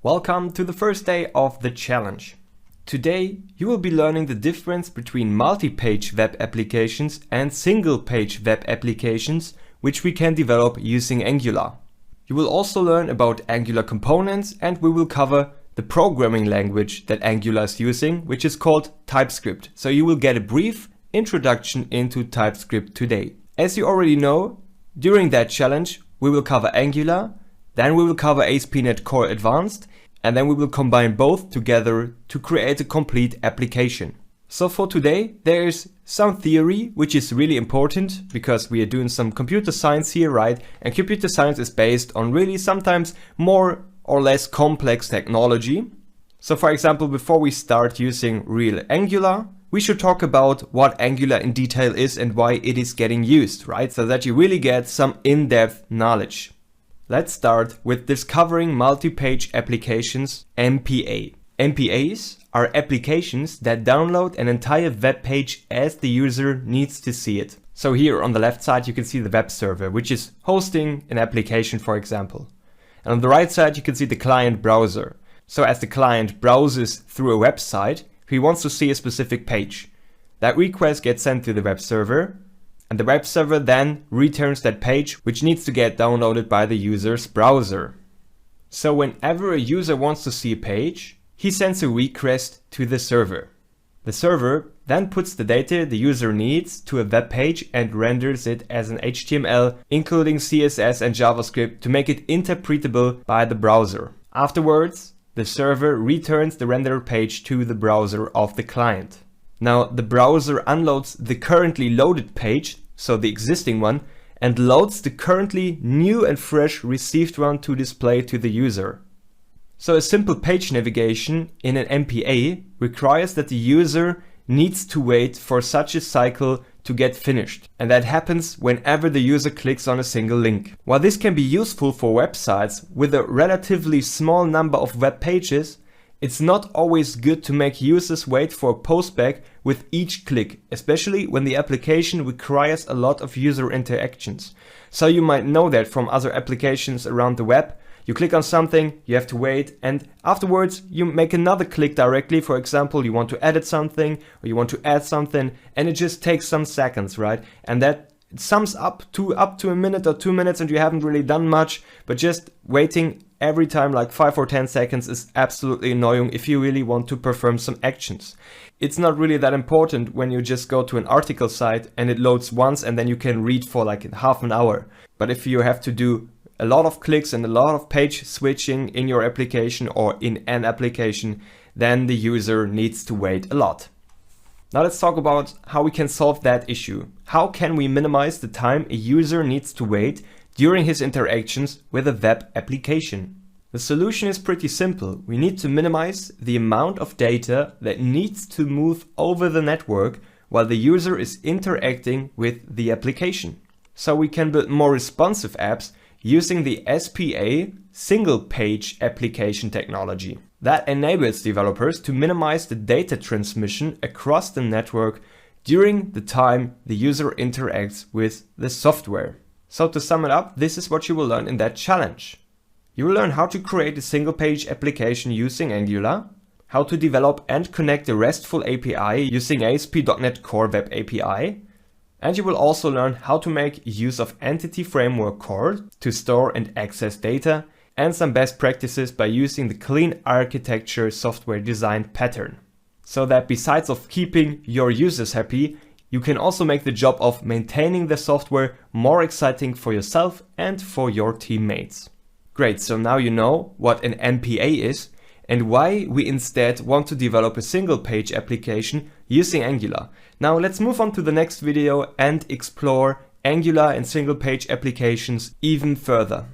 Welcome to the first day of the challenge. Today you will be learning the difference between multi-page web applications and single-page web applications which we can develop using Angular. You will also learn about Angular components, and we will cover the programming language that Angular is using, which is called TypeScript. So you will get a brief introduction into TypeScript today. As you already know, during that challenge we will cover Angular, then we will cover ASP.NET Core Advanced, and then we will combine both together to create a complete application. So for today, there is some theory which is really important because we are doing some computer science here, right? And computer science is based on really sometimes more or less complex technology. So for example, before we start using real Angular, we should talk about what Angular in detail is and why it is getting used, right? So that you really get some in-depth knowledge. Let's start with discovering multi-page applications, MPA. MPAs are applications that download an entire web page as the user needs to see it. So here on the left side you can see the web server, which is hosting an application, for example. And on the right side you can see the client browser. So as the client browses through a website, he wants to see a specific page. That request gets sent to the web server, and the web server then returns that page, which needs to get downloaded by the user's browser. So whenever a user wants to see a page, he sends a request to the server. The server then puts the data the user needs to a web page and renders it as an HTML, including CSS and JavaScript, to make it interpretable by the browser. Afterwards, the server returns the rendered page to the browser of the client. Now the browser unloads the currently loaded page, so the existing one, and loads the currently new and fresh received one to display to the user. So a simple page navigation in an MPA requires that the user needs to wait for such a cycle to get finished. And that happens whenever the user clicks on a single link. While this can be useful for websites with a relatively small number of web pages, it's not always good to make users wait for a postback with each click, especially when the application requires a lot of user interactions. So you might know that from other applications around the web. You click on something, you have to wait, and afterwards you make another click directly. For example, you want to edit something or you want to add something, and it just takes some seconds, right? And that sums up to a minute or 2 minutes, and you haven't really done much, but just waiting every time like 5 or 10 seconds is absolutely annoying if you really want to perform some actions. It's not really that important when you just go to an article site and it loads once and then you can read for like half an hour. But if you have to do a lot of clicks and a lot of page switching in your application or in an application, then the user needs to wait a lot. Now let's talk about how we can solve that issue. How can we minimize the time a user needs to wait during his interactions with a web application? The solution is pretty simple. We need to minimize the amount of data that needs to move over the network while the user is interacting with the application. So we can build more responsive apps using the SPA single page application technology. That enables developers to minimize the data transmission across the network during the time the user interacts with the software. So to sum it up, this is what you will learn in that challenge. You will learn how to create a single page application using Angular, how to develop and connect a RESTful API using ASP.NET Core Web API, and you will also learn how to make use of Entity Framework Core to store and access data, and some best practices by using the clean architecture software design pattern. So that besides of keeping your users happy, you can also make the job of maintaining the software more exciting for yourself and for your teammates. Great, so now you know what an MPA is and why we instead want to develop a single page application using Angular. Now let's move on to the next video and explore Angular and single page applications even further.